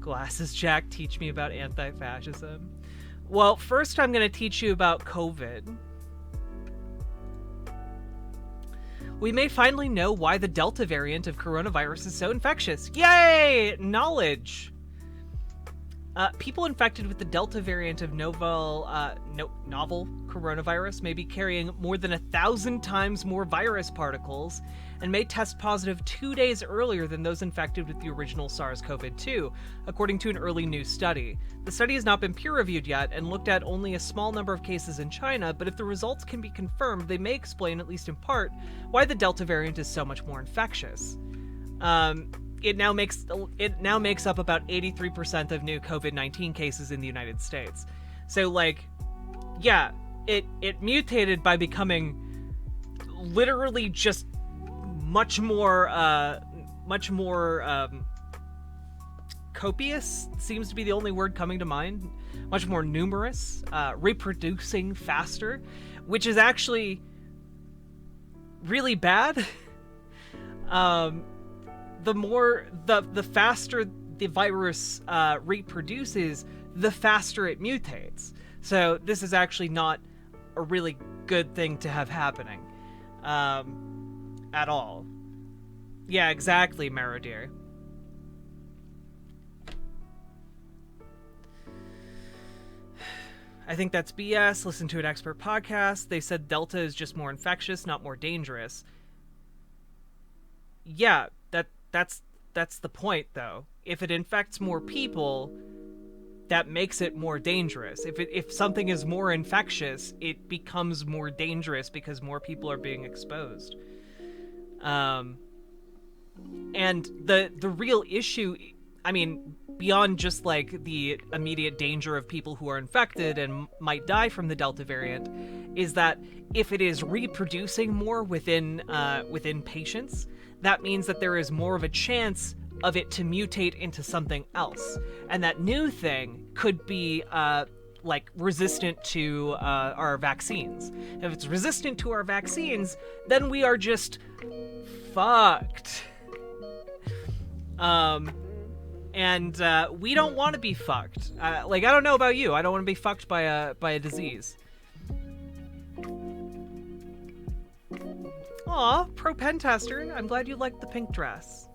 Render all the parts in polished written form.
Glasses Jack, teach me about anti-fascism. Well, first I'm going to teach you about COVID. We may finally know why the Delta variant of coronavirus is so infectious. Yay! Knowledge! People infected with the Delta variant of novel coronavirus may be carrying more than 1,000 times more virus particles and may test positive 2 days earlier than those infected with the original SARS-CoV-2, according to an early new study. The study has not been peer-reviewed yet and looked at only a small number of cases in China, but if the results can be confirmed, they may explain, at least in part, why the Delta variant is so much more infectious. It now makes up about 83% of new COVID-19 cases in the United States. So, yeah, it mutated by becoming literally just much more copious, seems to be the only word coming to mind. Much more numerous, reproducing faster, which is actually really bad. The faster the virus reproduces, the faster it mutates. So this is actually not a really good thing to have happening at all. Yeah, exactly, Maradir. I think that's BS. Listen to an expert podcast. They said Delta is just more infectious, not more dangerous. Yeah, that's the point, though. If it infects more people, that makes it more dangerous. If something is more infectious, it becomes more dangerous because more people are being exposed. And the real issue, I mean, beyond just the immediate danger of people who are infected and might die from the Delta variant, is that if it is reproducing more within patients, that means that there is more of a chance of it to mutate into something else. And that new thing could be resistant to our vaccines. If it's resistant to our vaccines, then we are just fucked. And we don't want to be fucked. I don't know about you. I don't want to be fucked by a disease. Aw, pro pen tester. I'm glad you liked the pink dress.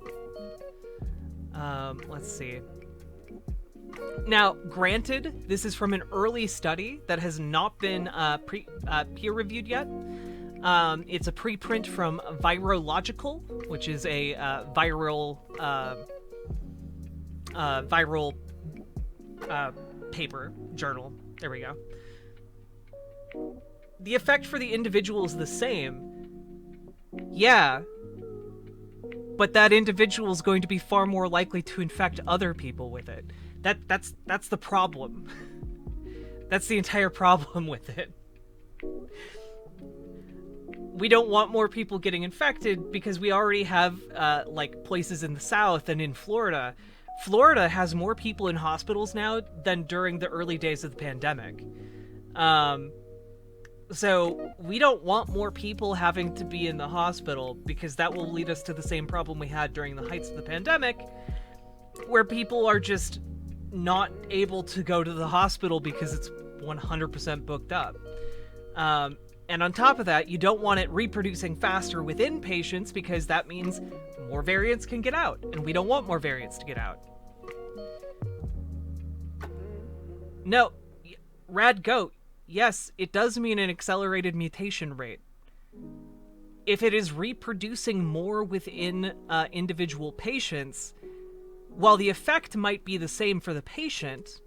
Let's see. Now, granted, this is from an early study that has not been peer-reviewed yet. It's a preprint from Virological, which is a viral paper journal. There we go. The effect for the individual is the same. Yeah, but that individual is going to be far more likely to infect other people with it. That's the problem. That's the entire problem with it. We don't want more people getting infected because we already have places in the South and in Florida. Florida has more people in hospitals now than during the early days of the pandemic. So we don't want more people having to be in the hospital because that will lead us to the same problem we had during the heights of the pandemic, where people are just not able to go to the hospital because it's 100% booked up. And on top of that, you don't want it reproducing faster within patients because that means more variants can get out, and we don't want more variants to get out. No, Rad Goat. Yes, it does mean an accelerated mutation rate. If it is reproducing more within individual patients, while the effect might be the same for the patient,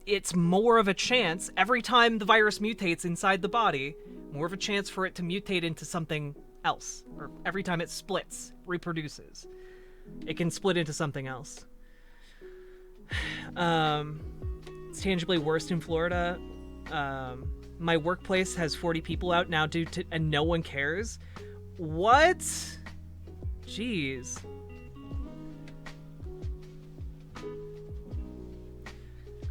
it's more of a chance, every time the virus mutates inside the body, more of a chance for it to mutate into something else. Or every time it splits, reproduces, it can split into something else. It's tangibly worse in Florida. My workplace has 40 people out now and no one cares. What? Jeez.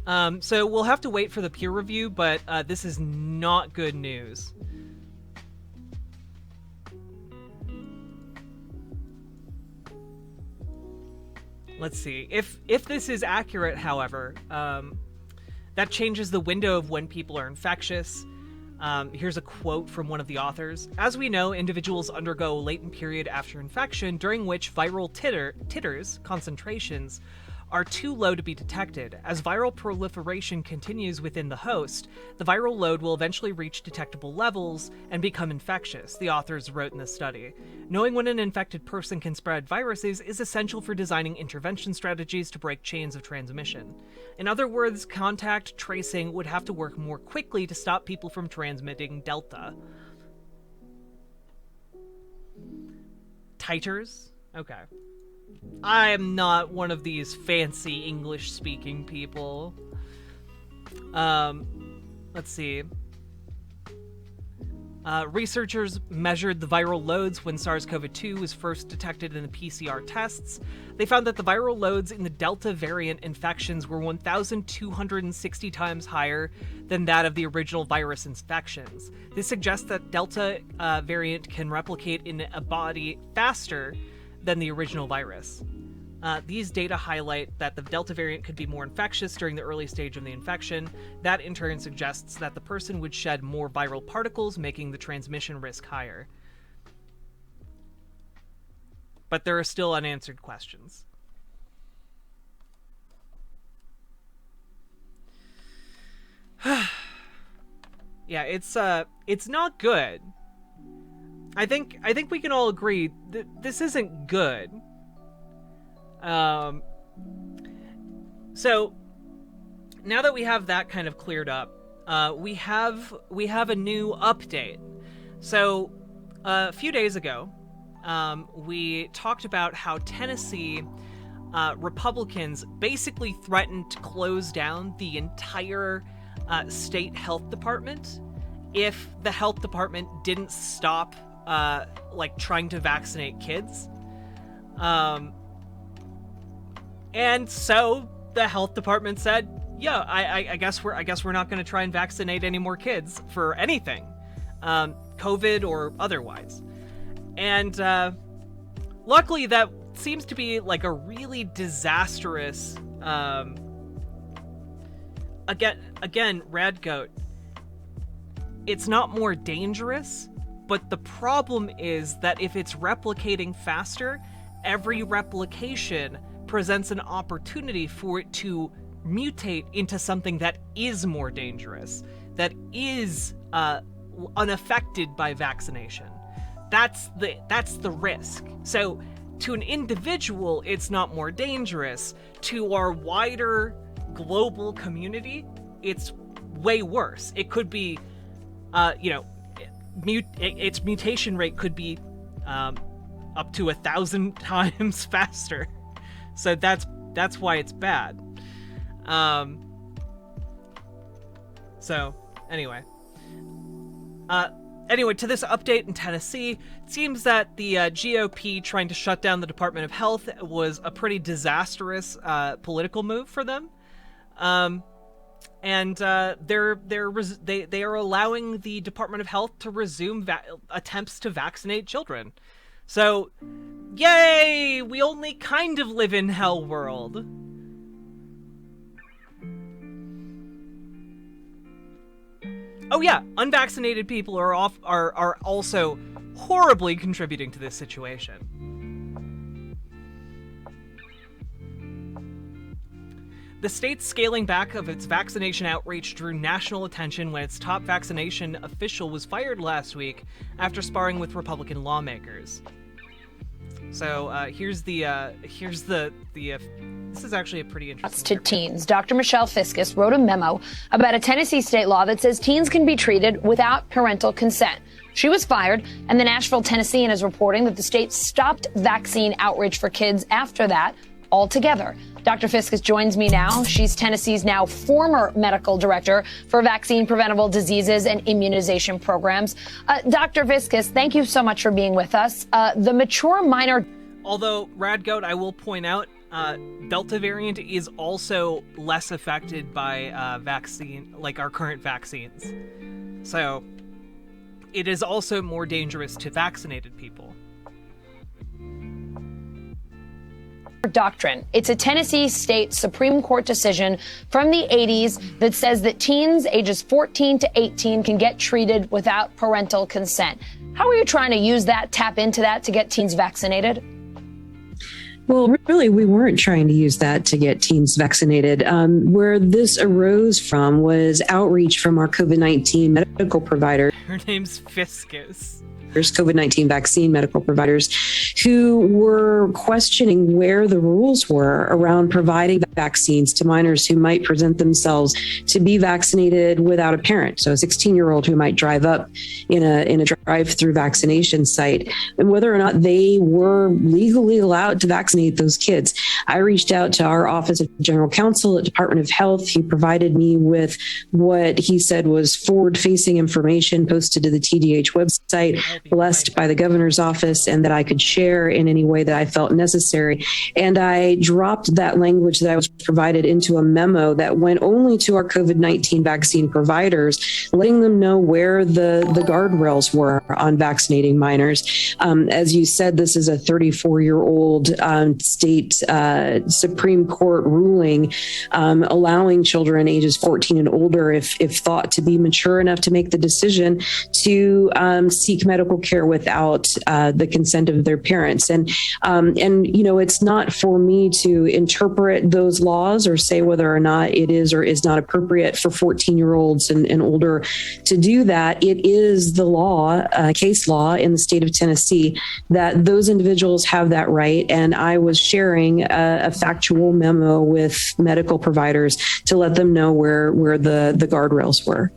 So we'll have to wait for the peer review, but this is not good news. let's see. If this is accurate, however, that changes the window of when people are infectious. Here's a quote from one of the authors. As we know, individuals undergo a latent period after infection during which viral titers, concentrations, are too low to be detected. As viral proliferation continues within the host, the viral load will eventually reach detectable levels and become infectious, the authors wrote in the study. Knowing when an infected person can spread viruses is essential for designing intervention strategies to break chains of transmission. In other words, contact tracing would have to work more quickly to stop people from transmitting Delta. Titers? Okay. I am not one of these fancy English-speaking people. Let's see. Researchers measured the viral loads when SARS-CoV-2 was first detected in the PCR tests. They found that the viral loads in the Delta variant infections were 1,260 times higher than that of the original virus infections. This suggests that Delta variant can replicate in a body faster than the original virus. These data highlight that the Delta variant could be more infectious during the early stage of the infection. That in turn suggests that the person would shed more viral particles, making the transmission risk higher. But there are still unanswered questions. Yeah, it's not good. I think we can all agree that this isn't good. So now that we have that kind of cleared up, we have a new update. So a few days ago, we talked about how Tennessee Republicans basically threatened to close down the entire state health department if the health department didn't stop trying to vaccinate kids. And so the health department said, yeah, I guess we're not going to try and vaccinate any more kids for anything, COVID or otherwise. And luckily that seems to be like a really disastrous, again, Radgoat, it's not more dangerous, but the problem is that if it's replicating faster, every replication presents an opportunity for it to mutate into something that is more dangerous, that is unaffected by vaccination. That's the risk. So to an individual, it's not more dangerous. To our wider global community, it's way worse. It could be, its mutation rate could be up to 1,000 times faster. So that's why it's bad. So anyway, to this update in Tennessee, it seems that the GOP trying to shut down the Department of Health was a pretty disastrous political move for them. And they are allowing the Department of Health to resume attempts to vaccinate children. So, yay! We only kind of live in hell world. Oh yeah, unvaccinated people are also horribly contributing to this situation. The state's scaling back of its vaccination outreach drew national attention when its top vaccination official was fired last week after sparring with Republican lawmakers. So here's the this is actually a pretty interesting. To teens, Dr. Michelle Fiscus wrote a memo about a Tennessee state law that says teens can be treated without parental consent. She was fired, and the Nashville Tennessean is reporting that the state stopped vaccine outreach for kids after that altogether. Dr. Fiscus joins me now. She's Tennessee's now former medical director for vaccine preventable diseases and immunization programs. Dr. Fiscus, thank you so much for being with us. The mature minor... Although, Radgoat, I will point out, Delta variant is also less affected by vaccine, like our current vaccines. So, it is also more dangerous to vaccinated people. doctrine. It's a Tennessee state Supreme Court decision from the 80s that says that teens ages 14 to 18 can get treated without parental consent. How are you trying to use that, tap into that to get teens vaccinated? Well, really, we weren't trying to use that to get teens vaccinated. Where this arose from was outreach from our COVID-19 medical providers. Her name's Fiscus. COVID-19 vaccine medical providers who were questioning where the rules were around providing vaccines to minors who might present themselves to be vaccinated without a parent. So a 16-year-old who might drive up in a drive-through vaccination site, and whether or not they were legally allowed to vaccinate those kids. I reached out to our Office of General Counsel at Department of Health. He provided me with what he said was forward-facing information posted to the TDH website, blessed by the governor's office, and that I could share in any way that I felt necessary. And I dropped that language that I was provided into a memo that went only to our COVID-19 vaccine providers, letting them know where the guardrails were on vaccinating minors. As you said, this is a 34-year-old state Supreme Court ruling allowing children ages 14 and older, if thought to be mature enough to make the decision, to seek medical care without the consent of their parents. And you know, it's not for me to interpret those laws or say whether or not it is or is not appropriate for 14-year-olds and older to do that. It is the law, case law in the state of Tennessee, that those individuals have that right. And I was sharing a factual memo with medical providers to let them know where the guardrails were.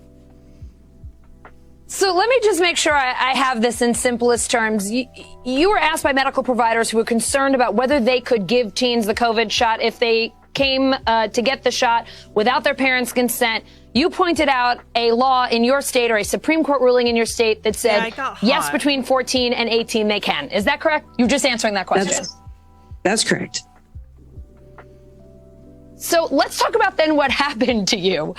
So let me just make sure I have this in simplest terms. You were asked by medical providers who were concerned about whether they could give teens the COVID shot if they came to get the shot without their parents' consent. You pointed out a law in your state, or a Supreme Court ruling in your state, that said, yes, between 14 and 18 they can. Is that correct? You're just answering that question. That's correct. So let's talk about then what happened to you.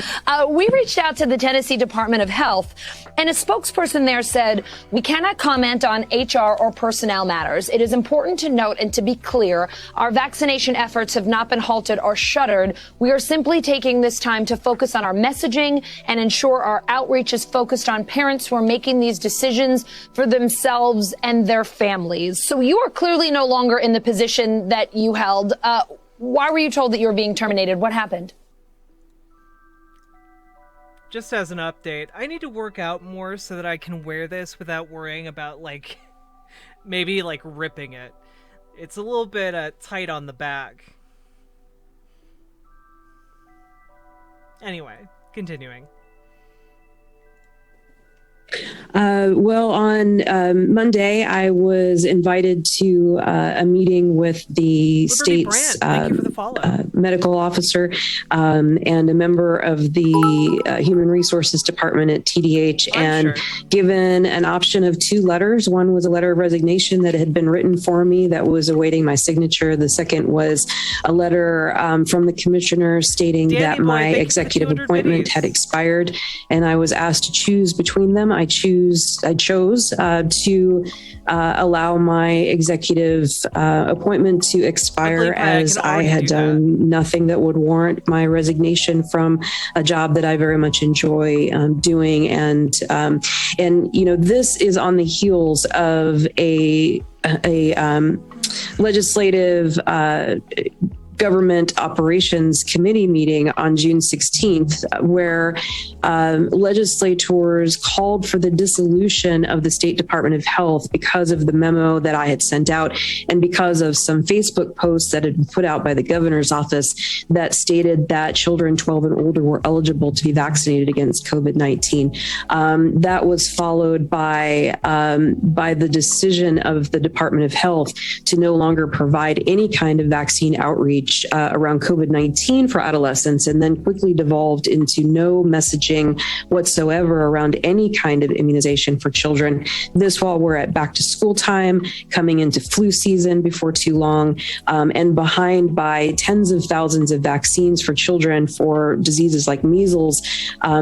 We reached out to the Tennessee Department of Health, and a spokesperson there said, we cannot comment on HR or personnel matters. It is important to note and to be clear, our vaccination efforts have not been halted or shuttered. We are simply taking this time to focus on our messaging and ensure our outreach is focused on parents who are making these decisions for themselves and their families. So you are clearly no longer in the position that you held. Why were you told that you were being terminated? What happened? Just as an update, I need to work out more so that I can wear this without worrying about, like, maybe, like, ripping it. It's a little bit tight on the back. Anyway, continuing. Well, on Monday, I was invited to a meeting with the state's medical officer and a member of the Human Resources Department at TDH, and given an option of two letters. One was a letter of resignation that had been written for me that was awaiting my signature. The second was a letter from the commissioner stating that my executive appointment had expired, and I was asked to choose between them. I chose to allow my executive appointment to expire, as I had done nothing that would warrant my resignation from a job that I very much enjoy doing. And you know, this is on the heels of a legislative Government Operations Committee meeting on June 16th, where legislators called for the dissolution of the State Department of Health because of the memo that I had sent out and because of some Facebook posts that had been put out by the governor's office that stated that children 12 and older were eligible to be vaccinated against COVID-19. That was followed by the decision of the Department of Health to no longer provide any kind of vaccine outreach around COVID-19 for adolescents, and then quickly devolved into no messaging whatsoever around any kind of immunization for children. This while we're at back to school time, coming into flu season before too long, and behind by tens of thousands of vaccines for children for diseases like measles,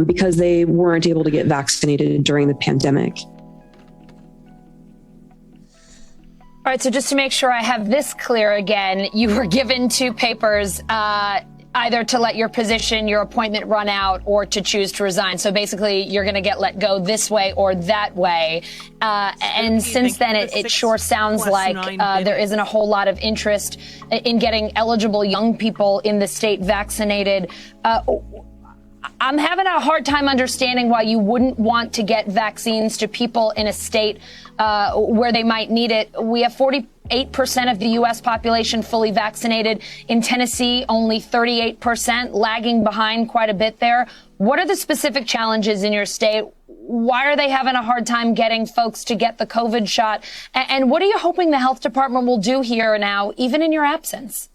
because they weren't able to get vaccinated during the pandemic. All right, so just to make sure I have this clear again, you were given two papers, either to let your position, your appointment run out, or to choose to resign. So basically, you're going to get let go this way or that way. And since then, it sure sounds like there isn't a whole lot of interest in getting eligible young people in the state vaccinated. I'm having a hard time understanding why you wouldn't want to get vaccines to people in a state where they might need it. We have 48% of the U.S. population fully vaccinated. In Tennessee, only 38%, lagging behind quite a bit there. What are the specific challenges in your state? Why are they having a hard time getting folks to get the COVID shot? And what are you hoping the health department will do here now, even in your absence?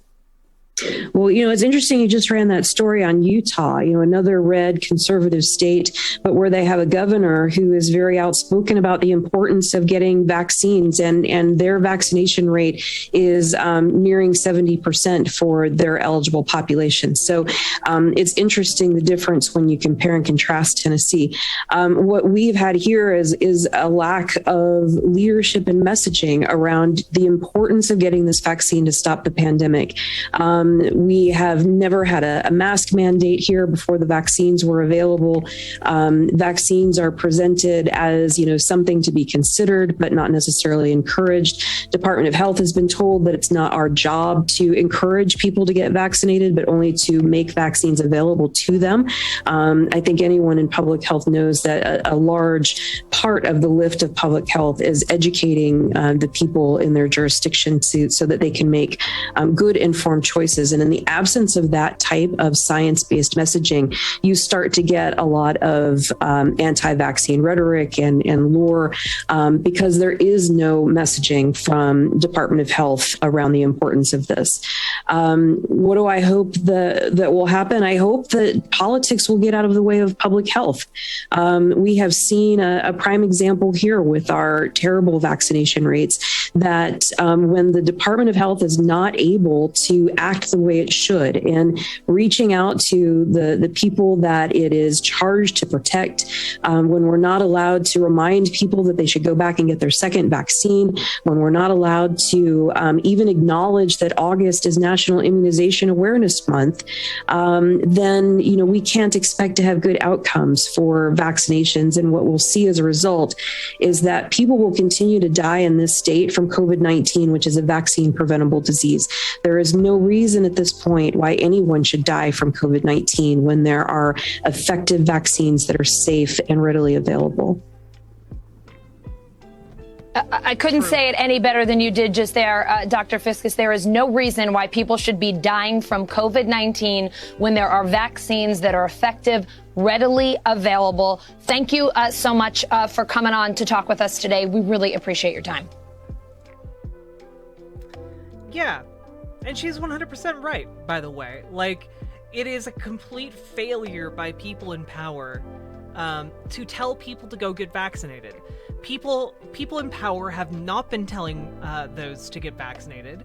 Well, it's interesting. You just ran that story on Utah, another red conservative state, but where they have a governor who is very outspoken about the importance of getting vaccines, and their vaccination rate is nearing 70% for their eligible population. So it's interesting the difference when you compare and contrast Tennessee. What we've had here is a lack of leadership and messaging around the importance of getting this vaccine to stop the pandemic. We have never had a mask mandate here before the vaccines were available. Vaccines are presented as, something to be considered, but not necessarily encouraged. Department of Health has been told that it's not our job to encourage people to get vaccinated, but only to make vaccines available to them. I think anyone in public health knows that a large part of the lift of public health is educating the people in their jurisdiction so that they can make good informed choices. And in the absence of that type of science-based messaging, you start to get a lot of anti-vaccine rhetoric and lore because there is no messaging from Department of Health around the importance of this. What do I hope that will happen? I hope that politics will get out of the way of public health. We have seen a prime example here with our terrible vaccination rates that when the Department of Health is not able to act the way it should, and reaching out to the people that it is charged to protect, when we're not allowed to remind people that they should go back and get their second vaccine, when we're not allowed to even acknowledge that August is National Immunization Awareness Month, then we can't expect to have good outcomes for vaccinations. And what we'll see as a result is that people will continue to die in this state from COVID-19, which is a vaccine preventable disease. There is no reason at this point why anyone should die from COVID-19 when there are effective vaccines that are safe and readily available. I couldn't say it any better than you did just there, Dr. Fiscus. There is no reason why people should be dying from COVID-19 when there are vaccines that are effective, readily available. Thank you so much for coming on to talk with us today. We really appreciate your time. Yeah, and she's 100% right, by the way. It is a complete failure by people in power to tell people to go get vaccinated. People in power have not been telling those to get vaccinated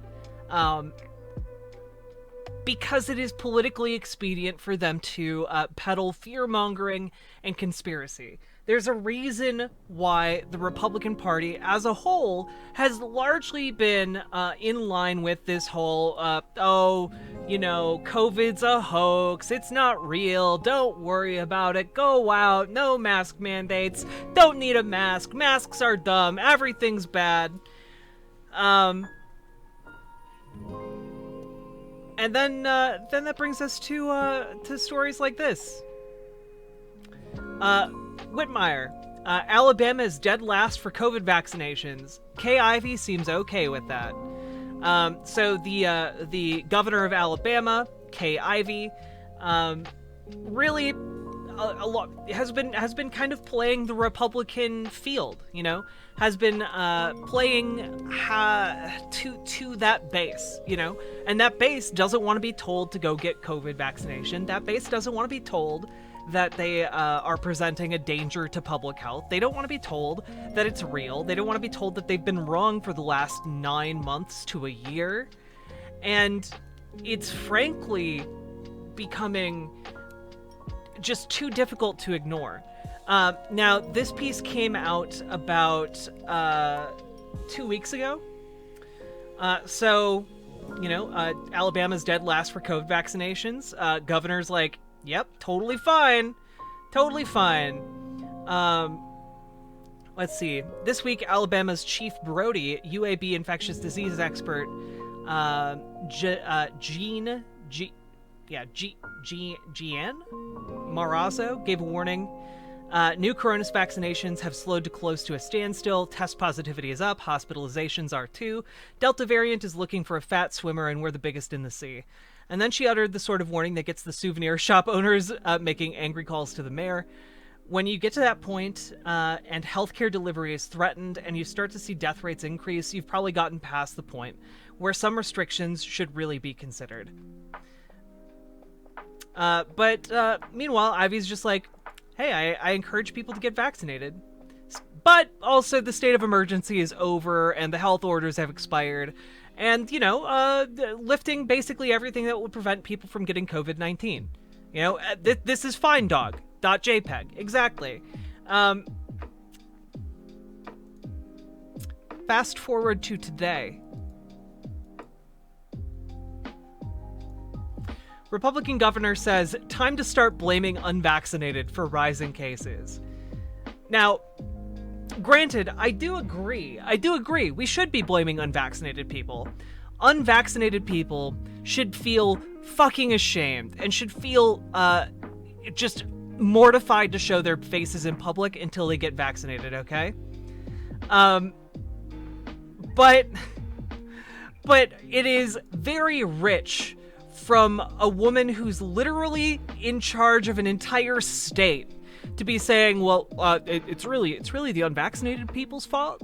because it is politically expedient for them to peddle fear-mongering and conspiracy. There's a reason why the Republican Party as a whole has largely been in line with this whole, COVID's a hoax, it's not real, don't worry about it, go out, no mask mandates, don't need a mask, masks are dumb, everything's bad. And then that brings us to stories like this. Whitmire, Alabama is dead last for COVID vaccinations. Kay Ivey seems okay with that. So the governor of Alabama, Kay Ivey, really a lot has been kind of playing the Republican field. Has been playing to that base. And that base doesn't want to be told to go get COVID vaccination. That base doesn't want to be told that they are presenting a danger to public health. They don't want to be told that it's real. They don't want to be told that they've been wrong for the last 9 months to a year. And it's frankly becoming just too difficult to ignore. Now, this piece came out about 2 weeks ago. So, Alabama's dead last for COVID vaccinations. Governor's like, yep, totally fine. Totally fine. Let's see. This week, Alabama's Chief Brody, UAB infectious disease expert, Jean Marazzo gave a warning. New coronavirus vaccinations have slowed to close to a standstill. Test positivity is up. Hospitalizations are too. Delta variant is looking for a fat swimmer, and we're the biggest in the sea. And then she uttered the sort of warning that gets the souvenir shop owners making angry calls to the mayor. When you get to that point, and healthcare delivery is threatened, and you start to see death rates increase, you've probably gotten past the point where some restrictions should really be considered. But meanwhile, Ivy's just like, hey, I encourage people to get vaccinated. But also the state of emergency is over and the health orders have expired. And, lifting basically everything that would prevent people from getting COVID-19. This is fine, dog. .jpg. Exactly. Fast forward to today. Republican governor says, time to start blaming unvaccinated for rising cases. Now, granted, I do agree. We should be blaming unvaccinated people. Unvaccinated people should feel fucking ashamed and should feel, just mortified to show their faces in public until they get vaccinated, okay? But it is very rich from a woman who's literally in charge of an entire state to be saying, well, it's really the unvaccinated people's fault.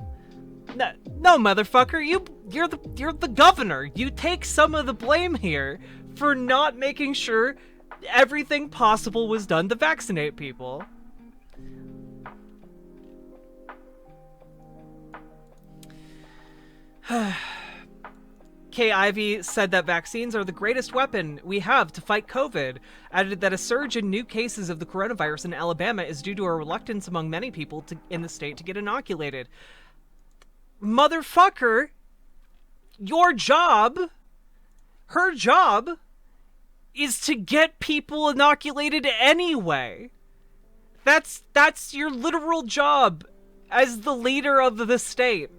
No, motherfucker, you're the governor. You take some of the blame here for not making sure everything possible was done to vaccinate people. Kay Ivey said that vaccines are the greatest weapon we have to fight COVID, added that a surge in new cases of the coronavirus in Alabama is due to a reluctance among many people in the state to get inoculated. Motherfucker, her job, is to get people inoculated anyway. That's your literal job as the leader of the state.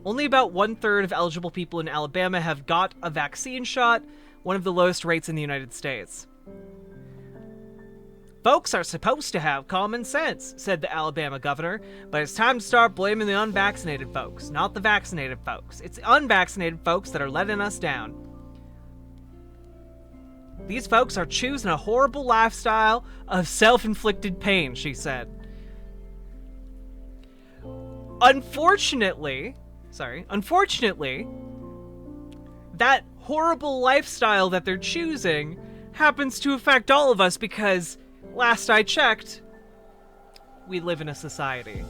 Only about 1/3 of eligible people in Alabama have got a vaccine shot, one of the lowest rates in the United States. Folks are supposed to have common sense, said the Alabama governor, but it's time to start blaming the unvaccinated folks, not the vaccinated folks. It's unvaccinated folks that are letting us down. These folks are choosing a horrible lifestyle of self-inflicted pain, she said. Unfortunately, that horrible lifestyle that they're choosing happens to affect all of us because, last I checked, we live in a society.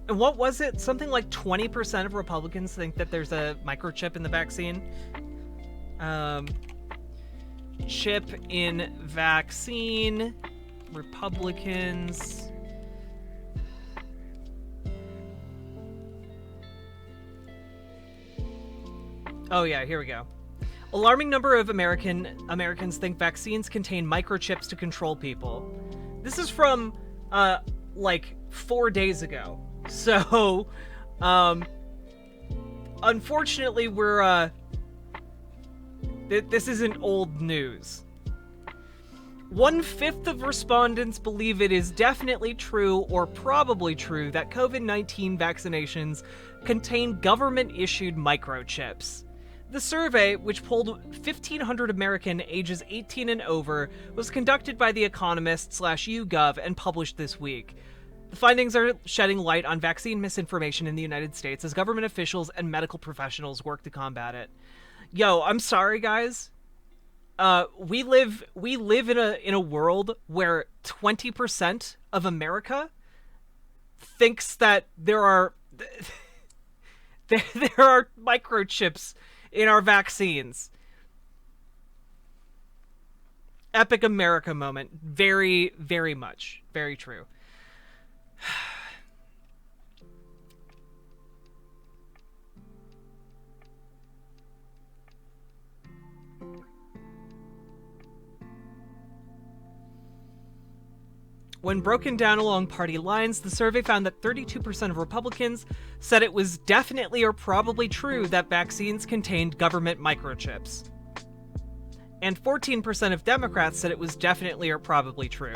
And what was it? Something like 20% of Republicans think that there's a microchip in the vaccine. Chip in vaccine. Republicans. Oh yeah, here we go. Alarming number of Americans think vaccines contain microchips to control people. This is from, like 4 days ago. So, unfortunately, this isn't old news. 1/5 of respondents believe it is definitely true or probably true that COVID-19 vaccinations contain government-issued microchips. The survey, which polled 1,500 Americans ages 18 and over, was conducted by The Economist/YouGov and published this week. The findings are shedding light on vaccine misinformation in the United States as government officials and medical professionals work to combat it. Yo, I'm sorry, guys. We live in a world where 20% of America thinks that there are microchips in our vaccines. Epic America moment. Very, very much. Very true. When broken down along party lines, the survey found that 32% of Republicans said it was definitely or probably true that vaccines contained government microchips. And 14% of Democrats said it was definitely or probably true.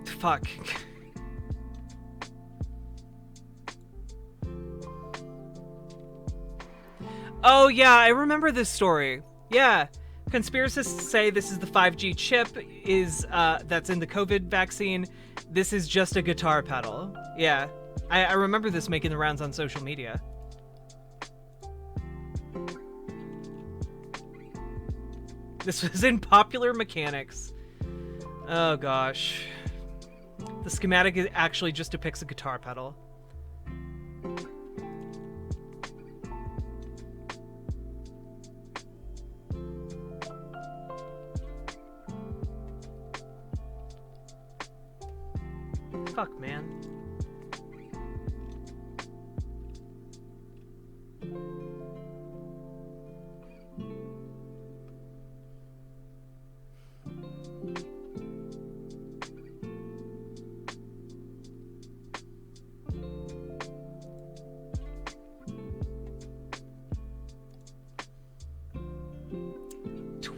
Fuck. Oh yeah, I remember this story. Yeah. Conspiracists say this is the 5G chip that's in the COVID vaccine. This is just a guitar pedal. Yeah. I remember this making the rounds on social media. This was in Popular Mechanics. Oh gosh. The schematic actually just depicts a guitar pedal. Fuck, man.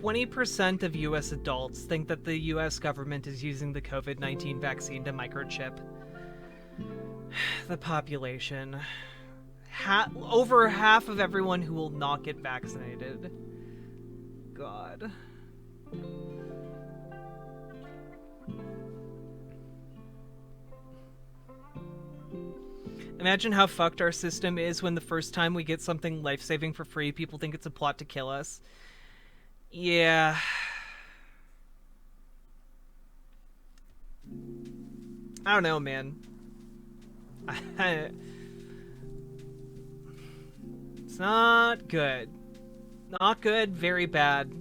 %20 of U.S. adults think that the U.S. government is using the COVID-19 vaccine to microchip the population. Over half of everyone who will not get vaccinated. God. Imagine how fucked our system is when the first time we get something life-saving for free, people think it's a plot to kill us. Yeah. I don't know, man. It's not good. Not good, very bad.